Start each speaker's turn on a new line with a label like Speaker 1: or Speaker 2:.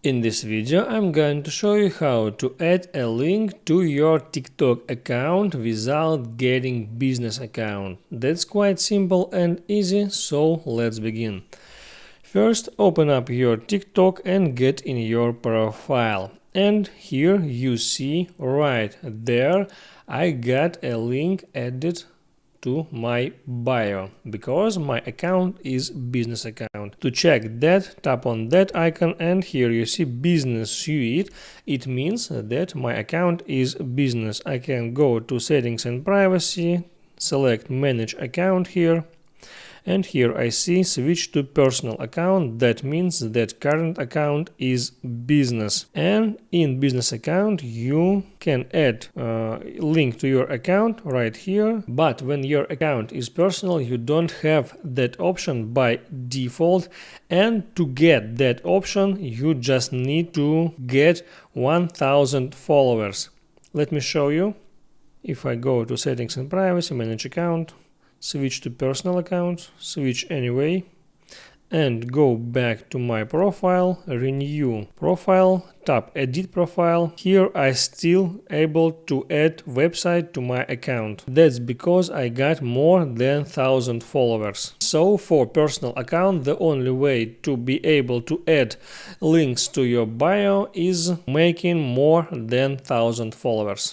Speaker 1: In this video, I'm going to show you how to add a link to your TikTok account without getting business account. That's quite simple and easy, so let's begin. First, open up your TikTok and get in your profile. And here you see right there, I got a link added to my bio because my account is business account. To check that, tap on that icon and here you see business suite. It means that my account is business. I can go to settings and privacy, select manage account here. And here I see switch to personal account. That means that current account is business. And in business account you can add a link to your account right here. But when your account is personal, you don't have that option by default. And to get that option, you just need to get 1000 followers. Let me show you. If I go to settings and privacy, manage account, switch to personal account, switch anyway, and go back to my profile, renew profile, tap edit profile. Here I still able to add website to my account. That's because I got more than 1000 followers. So for personal account, the only way to be able to add links to your bio is making more than 1000 followers.